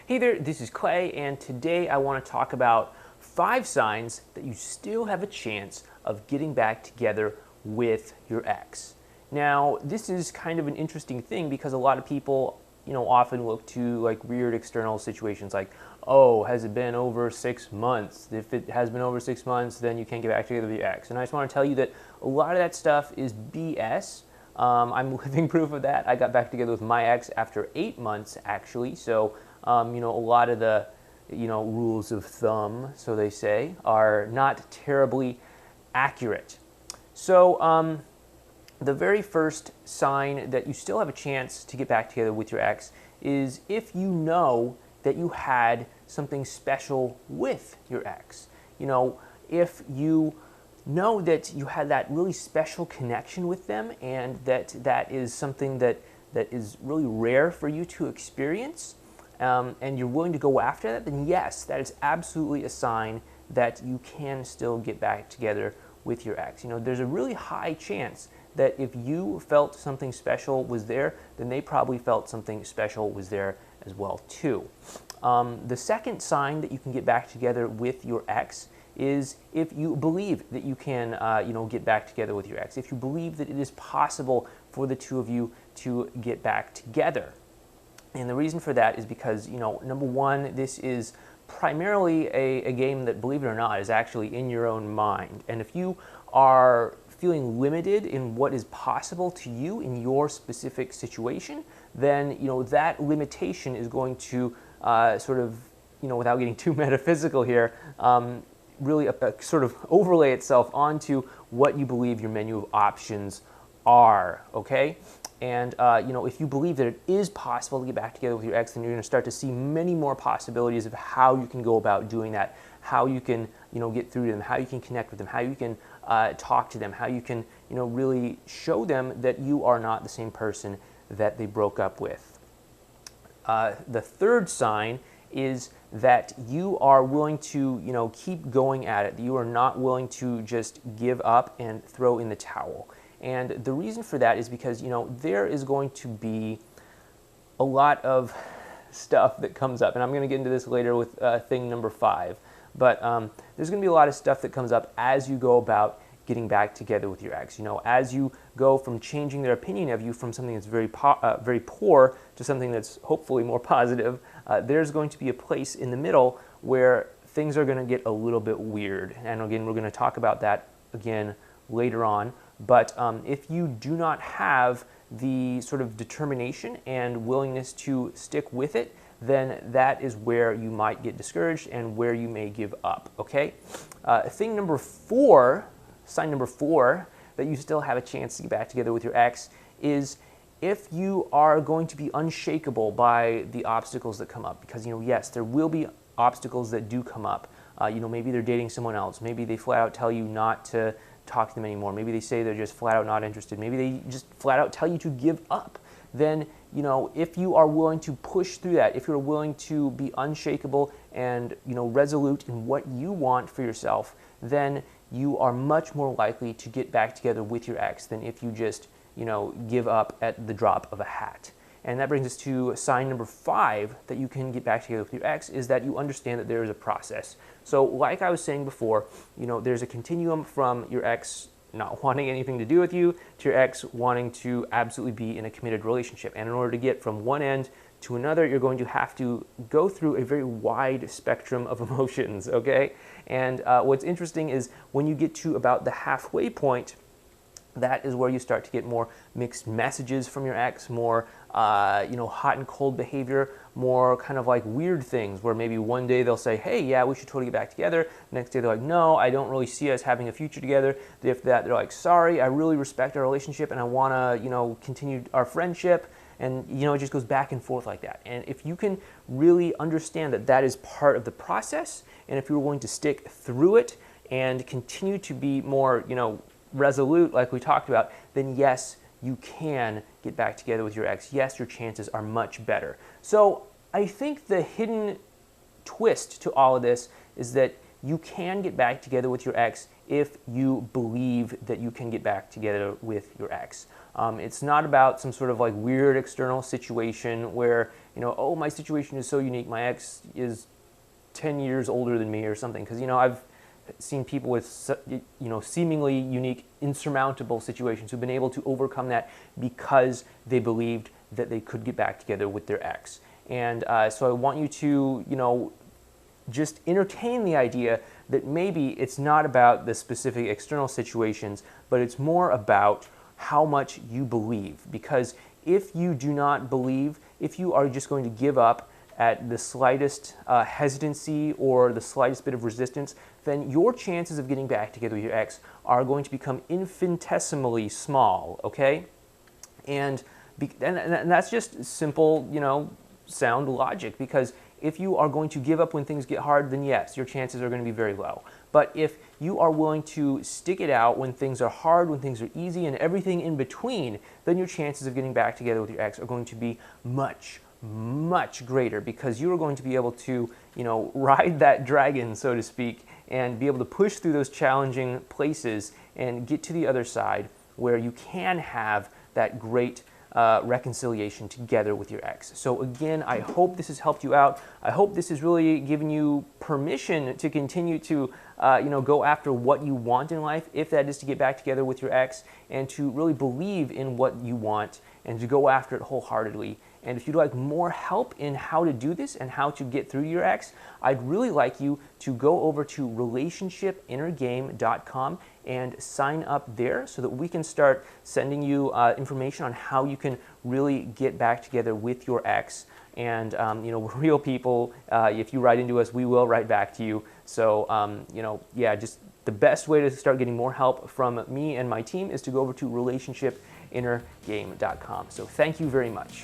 Hey there, this is Clay, and today I want to talk about 5 signs that you still have a chance of getting back together with your ex. Now, this is kind of an interesting thing because a lot of people, often look to like weird external situations like, oh, has it been over 6 months? If it has been over 6 months, then you can't get back together with your ex. And I just want to tell you that a lot of that stuff is BS. I'm living proof of that. I got back together with my ex after 8 months, actually. So, a lot of the, rules of thumb, so they say, are not terribly accurate. So, the very first sign that you still have a chance to get back together with your ex is if you know that you had something special with your ex. If you know that you had that really special connection with them and that is something that is really rare for you to experience, and you're willing to go after that, then yes, that is absolutely a sign that you can still get back together with your ex. There's a really high chance that if you felt something special was there, then they probably felt something special was there as well too. The second sign that you can get back together with your ex is if you believe that you can, get back together with your ex. If you believe that it is possible for the two of you to get back together. And the reason for that is because, number one, this is primarily a game that, believe it or not, is actually in your own mind. And if you are feeling limited in what is possible to you in your specific situation, then, that limitation is going to without getting too metaphysical here, really sort of overlay itself onto what you believe your menu of options are, okay? And, if you believe that it is possible to get back together with your ex, then you're going to start to see many more possibilities of how you can go about doing that, how you can, get through to them, how you can connect with them, how you can talk to them, how you can, really show them that you are not the same person that they broke up with. The third sign is that you are willing to, keep going at it, that you are not willing to just give up and throw in the towel. And the reason for that is because, there is going to be a lot of stuff that comes up. And I'm going to get into this later with thing number 5. But there's going to be a lot of stuff that comes up as you go about getting back together with your ex. As you go from changing their opinion of you from something that's very poor to something that's hopefully more positive, there's going to be a place in the middle where things are going to get a little bit weird. And again, we're going to talk about that again later on. But if you do not have the sort of determination and willingness to stick with it, then that is where you might get discouraged and where you may give up, okay? Sign number 4, that you still have a chance to get back together with your ex is if you are going to be unshakable by the obstacles that come up. Because, yes, there will be obstacles that do come up. Maybe they're dating someone else. Maybe they flat out tell you not to talk to them anymore. Maybe they say they're just flat out not interested. Maybe they just flat out tell you to give up. Then, if you are willing to push through that, if you're willing to be unshakable and, resolute in what you want for yourself, then you are much more likely to get back together with your ex than if you just, give up at the drop of a hat. And that brings us to sign number 5 that you can get back together with your ex is that you understand that there is a process. So like I was saying before, there's a continuum from your ex not wanting anything to do with you to your ex wanting to absolutely be in a committed relationship. And in order to get from one end to another, you're going to have to go through a very wide spectrum of emotions, okay? And what's interesting is when you get to about the halfway point, that is where you start to get more mixed messages from your ex, more hot and cold behavior, more kind of like weird things where maybe one day they'll say, hey, yeah, we should totally get back together. Next day they're like, no, I don't really see us having a future together. After that, they're like, sorry, I really respect our relationship and I want to, continue our friendship. And, it just goes back and forth like that. And if you can really understand that that is part of the process, and if you're willing to stick through it and continue to be more, resolute like we talked about, then yes, you can get back together with your ex. Yes, your chances are much better. So I think the hidden twist to all of this is that you can get back together with your ex if you believe that you can get back together with your ex. It's not about some sort of like weird external situation where, oh, my situation is so unique. My ex is 10 years older than me or something. Because, I've seen people with, seemingly unique, insurmountable situations who've been able to overcome that because they believed that they could get back together with their ex. And so I want you to, just entertain the idea that maybe it's not about the specific external situations, but it's more about how much you believe. Because if you do not believe, if you are just going to give up at the slightest hesitancy or the slightest bit of resistance, then your chances of getting back together with your ex are going to become infinitesimally small, okay? And that's just simple, sound logic, because if you are going to give up when things get hard, then yes, your chances are going to be very low. But if you are willing to stick it out when things are hard, when things are easy, and everything in between, then your chances of getting back together with your ex are going to be much, much greater, because you are going to be able to, ride that dragon, so to speak, and be able to push through those challenging places and get to the other side where you can have that great reconciliation together with your ex. So again, I hope this has helped you out. I hope this has really given you permission to continue to go after what you want in life, if that is to get back together with your ex, and to really believe in what you want and to go after it wholeheartedly. And if you'd like more help in how to do this and how to get through your ex, I'd really like you to go over to relationshipinnergame.com and sign up there so that we can start sending you information on how you can really get back together with your ex. And, we're real people. If you write into us, we will write back to you. So, just the best way to start getting more help from me and my team is to go over to relationshipinnergame.com. So thank you very much.